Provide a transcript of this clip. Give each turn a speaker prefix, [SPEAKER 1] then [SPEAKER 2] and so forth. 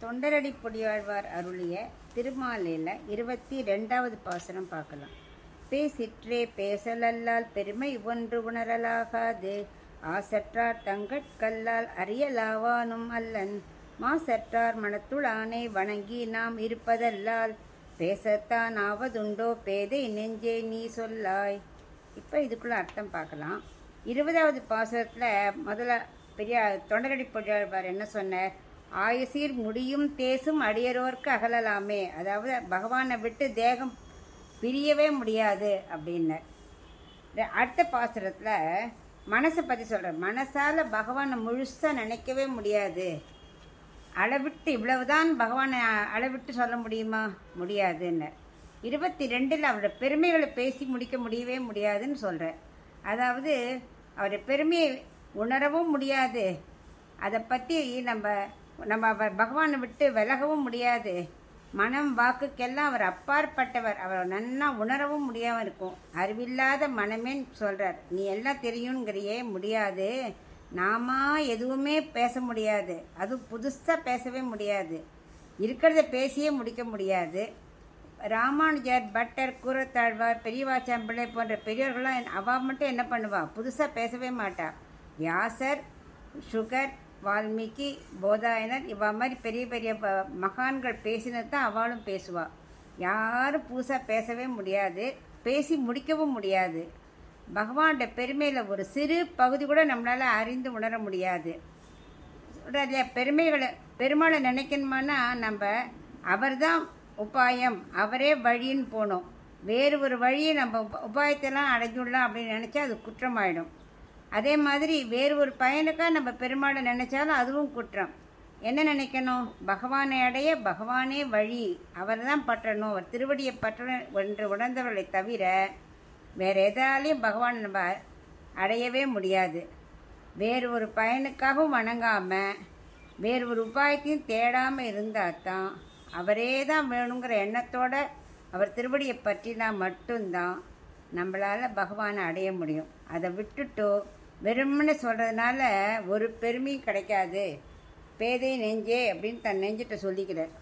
[SPEAKER 1] தொண்டரடி பொடியாழ்வார் அருளிய திருமாலையில் 22வது பாசனம் பார்க்கலாம். பேசிற்றே பேசலல்லால் பெருமை ஒன்று உணரலாகாது, ஆசற்றார் தங்கட்கல்லால் அறியலாவானும் அல்லன், மாசற்றார் மனத்துளானை வணங்கி நாம் இருப்பதல்லால், பேசத்தான் ஆவதுண்டோ பேதை நெஞ்சே நீ சொல்லாய். இப்போ இதுக்குள்ள அர்த்தம் பார்க்கலாம். 20வது பாசனத்தில் முதல்ல பெரிய தொண்டரடி பொடியாழ்வார் என்ன சொன்னார்? ஆயுசீர் முடியும் தேசும் அடியரோர்க்கு அகலலாமே, அதாவது பகவானை விட்டு தேகம் பிரியவே முடியாது அப்படின்னு. அடுத்த பாசுரத்தில் மனசை பற்றி சொல்கிறார். மனசால் பகவானை முழுசாக நினைக்கவே முடியாது. அளவிட்டு இவ்வளவுதான் பகவானை அளவிட்டு சொல்ல முடியுமா? முடியாதுன்னு. 22ல் அவரோட பெருமைகளை பேசி முடிக்க முடியவே முடியாதுன்னு சொல்கிறார். அதாவது அவருடைய பெருமையை உணரவும் முடியாது, அதை பற்றி நம்ம பகவானை விட்டு விலகவும் முடியாது. மனம் வாக்குக்கெல்லாம் அவர் அப்பாற்பட்டவர், அவரை நன்னா உணரவும் முடியாமல் இருக்கும். அறிவில்லாத மனமேன்னு சொல்கிறார். நீ எல்லாம் தெரியுங்கிறையே முடியாது, நாம எதுவுமே பேச முடியாது, அதுவும் புதுசாக பேசவே முடியாது, இருக்கிறத பேசியே முடிக்க முடியாது. ராமானுஜர், பட்டர், கூரத்தாழ்வார், பெரியவாச்சாம்பிள்ளை போன்ற பெரியவர்கள்லாம் அவள் மட்டும் என்ன பண்ணுவா? புதுசாக பேசவே மாட்டா. வியாசர், சுகர், வால்மீகி, போதாயனர் இவா மாதிரி பெரிய பெரிய மகான்கள் பேசினது தான் அவளும் பேசுவாள். யாரும் புதுசாக பேசவே முடியாது, பேசி முடிக்கவும் முடியாது. பகவானோட பெருமையில் ஒரு சிறு பகுதி கூட நம்மளால் அறிந்து உணர முடியாது. பெருமாளை நினைக்கணுமானா நம்ம அவர் தான் உபாயம், அவரே வழின்னு போகணும். வேறு ஒரு வழியை நம்ம உபாயத்தெல்லாம் அடைஞ்சுடலாம் அப்படின்னு நினச்சா அது குற்றமாயிடும். அதே மாதிரி வேறு ஒரு பயனுக்காக நம்ம பெருமாளை நினைச்சாலும் அதுவும் குற்றம். என்ன நினைக்கணும்? பகவானை அடைய பகவானே வழி, அவர் தான் பற்றணும், அவர் திருவடியை பற்ற என்று உணர்ந்தவர்களை தவிர வேறு எதாலையும் பகவான் நம்ம அடையவே முடியாது. வேறு ஒரு பயனுக்காகவும் வணங்காமல் வேறு ஒரு உபாயத்தையும் தேடாமல் இருந்தால் தான், அவரே தான் வேணுங்கிற எண்ணத்தோடு அவர் திருவடியை பற்றினா மட்டும்தான் நம்மளால் பகவானை அடைய முடியும். அதை விட்டுட்டோ வெறும்னு சொல்கிறதுனால ஒரு பெருமையும் கிடைக்காது. பேதை நெஞ்சே அப்படின்னு தன் நெஞ்சிட்ட சொல்லிக்கிறார்.